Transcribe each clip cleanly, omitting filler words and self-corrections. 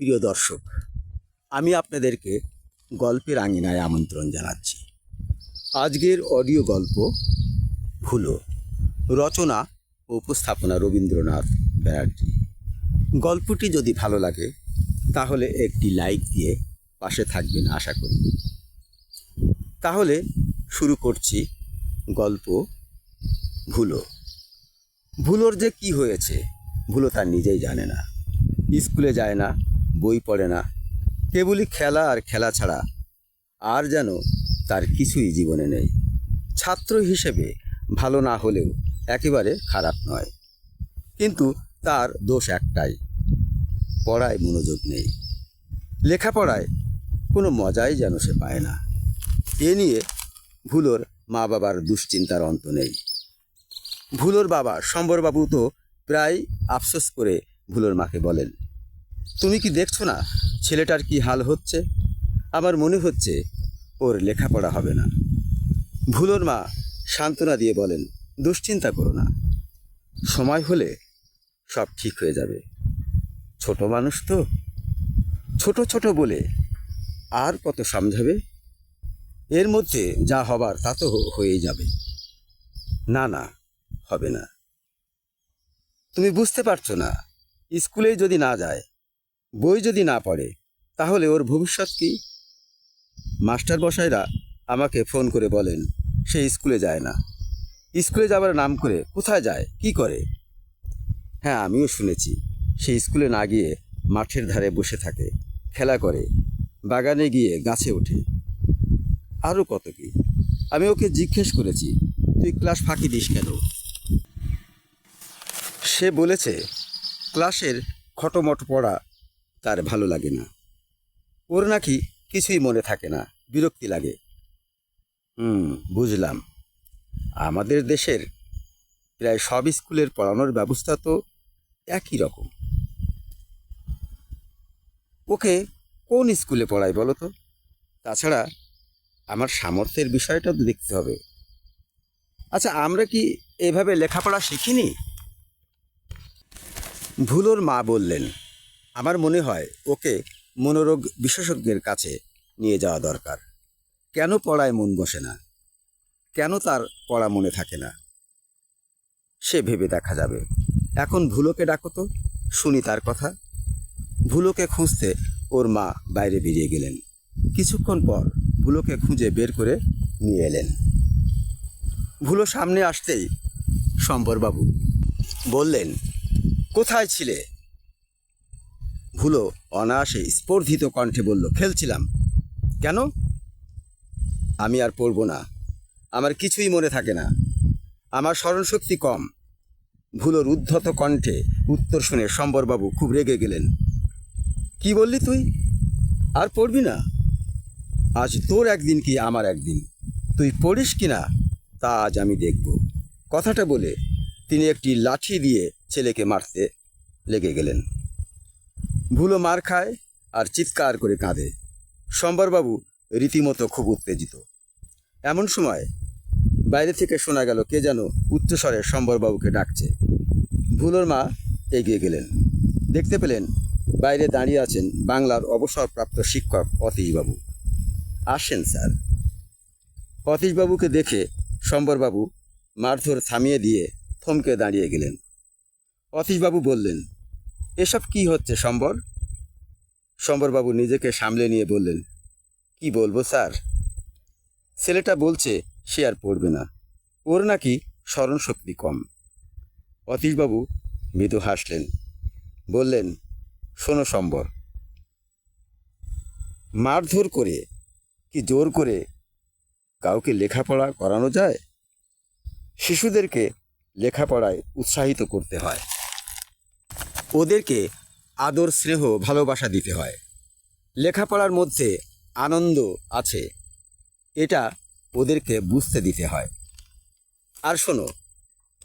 প্রিয় দর্শক, আমি আপনাদেরকে গল্পের আঙিনায় আমন্ত্রণ জানাচ্ছি। আজকের অডিও গল্প ভুলো, রচনা ও উপস্থাপনা রবীন্দ্রনাথ ব্যানার্জি। গল্পটি যদি ভালো লাগে তাহলে একটি লাইক দিয়ে পাশে থাকবেন আশা করি। তাহলে শুরু করছি গল্প ভুলো। ভুলোর যে কি হয়েছে ভুলো তার নিজেই জানে না। স্কুলে যায় না, বই পড়ে না, কেবলই খেলা আর খেলা ছাড়া আর যেন তার কিছুই জীবনে নেই। ছাত্র হিসেবে ভালো না হলেও একেবারে খারাপ নয়, কিন্তু তার দোষ একটাই, পড়ায় মনোযোগ নেই। লেখাপড়ায় কোনো মজাই যেন সে পায় না। এ নিয়ে ভুলোর মা বাবার দুশ্চিন্তার অন্ত নেই। ভুলোর বাবা শম্বরবাবু তো প্রায় আফসোস করে ভুলোর মাকে বলেন, তুমি কি দেখছো না ছেলেটার কি হাল হচ্ছে? আমার মনে হচ্ছে ওর লেখাপড়া হবে না। ভুলোর মা সান্ত্বনা দিয়ে বলেন, দুশ্চিন্তা করো না, সময় হলে সব ঠিক হয়ে যাবে। ছোট মানুষ তো, ছোট ছোট বলে আর কত সমঝাবে? এর মধ্যে যা হবার তা তো হয়েই যাবে। না না, হবে না। তুমি বুঝতে পারছো না, স্কুলেই যদি না যায়, বই যদি না পড়ে, তাহলে ওর ভবিষ্যৎ কি? মাস্টার মশাইরা আমাকে ফোন করে বলেন সে স্কুলে যায় না। স্কুলে যাবার নাম করে কোথায় যায়, কি করে? হ্যাঁ, আমিও শুনেছি সে স্কুলে না গিয়ে মাঠের ধারে বসে থাকে, খেলা করে, বাগানে গিয়ে গাছে ওঠে, আরও কত কি। আমি ওকে জিজ্ঞেস করেছি, তুই ক্লাস ফাঁকি দিস কেন? সে বলেছে ক্লাসের খটোমটো পড়া তার ভালো লাগে না। ওর নাকি কিছুই মনে থাকে না, বিরক্তি লাগে। বুঝলাম। আমাদের দেশের প্রায় সব স্কুলের পড়ানোর ব্যবস্থা তো একই রকম। ওকে কোন স্কুলে পড়াই বলো তো? তাছাড়া আমার সামর্থ্যের বিষয়টা তো দেখতে হবে। আচ্ছা, আমরা কি এভাবে লেখাপড়া শিখিনি? ভুলোর মা বললেন, আমার মনে হয় ওকে মনোরোগ বিশেষজ্ঞের কাছে নিয়ে যাওয়া দরকার। কেন পড়ায় মন বসে না? কেন তার পড়া মনে থাকে না? সে ভেবে দেখা যাবে। এখন ভুলোকে ডাকো তো, শুনি তার কথা। ভুলোকে খুঁজতে ওর মা বাইরে বেরিয়ে গেলেন। কিছুক্ষণ পর ভুলোকে খুঁজে বের করে নিয়ে এলেন। ভুলো সামনে আসতেই শম্বরবাবু বললেন, কোথায় ছিলে? ভুলো অনায়াসে স্পর্ধিত কণ্ঠে বলল, খেলছিলাম। কেন? আমি আর পড়ব না, আমার কিছুই মনে থাকে না, আমার স্মরণশক্তি কম। ভুলোর উদ্ধত কণ্ঠে উত্তর শুনে শম্বরবাবু খুব রেগে গেলেন। কি বললি তুই? আর পড়বি না? আজ তোর একদিন কি আমার একদিন, তুই পড়িস কি না তা আজ আমি দেখব। কথাটা বলে তিনি একটি লাঠি দিয়ে ছেলেকে মারতে লেগে গেলেন। ভুলো মার খায় আর চিৎকার করে কাঁদে। শম্বরবাবু রীতিমতো খুব উত্তেজিত। এমন সময় বাইরে থেকে শোনা গেল কে যেন উচ্চস্বরে শম্বরবাবুকে ডাকছে। ভুলোর মা এগিয়ে গেলেন। দেখতে পেলেন বাইরে দাঁড়িয়ে আছেন বাংলার অবসরপ্রাপ্ত শিক্ষক অতীশবাবু। আসেন স্যার। অতীশবাবুকে দেখে শম্বরবাবু মারধর থামিয়ে দিয়ে থমকে দাঁড়িয়ে গেলেন। অতীশবাবু বললেন, এসব কি হচ্ছে শম্বর? শম্বরবাবু নিজেকে সামলে নিয়ে বললেন, কি বলবো স্যার, ছেলেটা বলছে সে আর পড়বে না, ওর নাকি স্মরণশক্তি কম। অতীশবাবু মৃদু হাসলেন, বললেন, শোনো শম্বর, মারধর করে কি জোর করে কাউকে লেখাপড়া করানো যায়? শিশুদেরকে লেখাপড়ায় উৎসাহিত করতে হয়, ওদেরকে আদর স্নেহ ভালোবাসা দিতে হয়। লেখাপড়ার মধ্যে আনন্দ আছে, এটা ওদেরকে বুঝতে দিতে হয়। আর শোনো,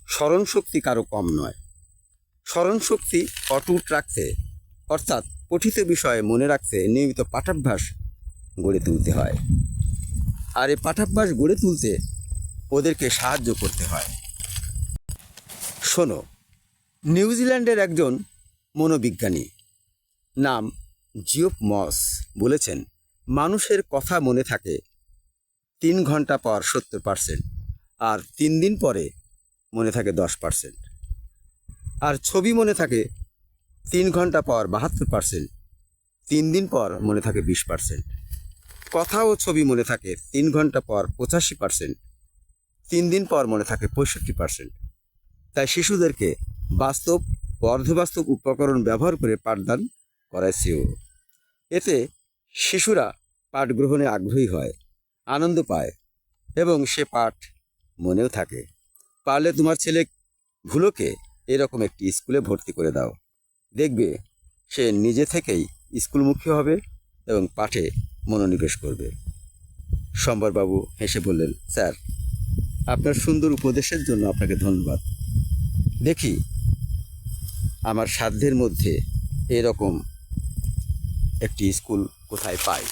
স্মরণশক্তি কারো কম নয়। স্মরণশক্তি অটুট রাখতে, অর্থাৎ পঠিত বিষয়ে মনে রাখতে নিয়মিত পাঠাভ্যাস গড়ে তুলতে হয়। আর এই পাঠাভ্যাস গড়ে তুলতে ওদেরকে সাহায্য করতে হয়। শোনো, নিউজিল্যান্ডের একজন মনোবিজ্ঞানী, নাম জিওফ মস বলেছেন, মানুষের কথা মনে থাকে 3 ঘন্টা পর 70%, আর 3 দিন পরে মনে থাকে 10%, আর ছবি মনে থাকে 3 ঘন্টা পর 72%, 3 দিন পর মনে থাকে 20%। কথা ও ছবি মনে থাকে 3 ঘন্টা পর 85%, 3 দিন পর মনে থাকে 65%। তাই শিশুদেরকে বাস্তব ও অর্ধবাস্তব উপকরণ ব্যবহার করে পাঠদান করায় শ্রেয়। এতে শিশুরা পাঠ গ্রহণে আগ্রহী হয়, আনন্দ পায় এবং সে পাঠ মনেও থাকে। পারলে তোমার ছেলে ভুলোকে এরকম একটি স্কুলে ভর্তি করে দাও, দেখবে সে নিজে থেকেই স্কুলমুখী হবে এবং পাঠে মনোনিবেশ করবে। সম্বরবাবু হেসে বললেন, স্যার, আপনার সুন্দর উপদেশের জন্য আপনাকে ধন্যবাদ। দেখি আমার সাধ্যের মধ্যে এরকম একটি স্কুল কোথায় পাই।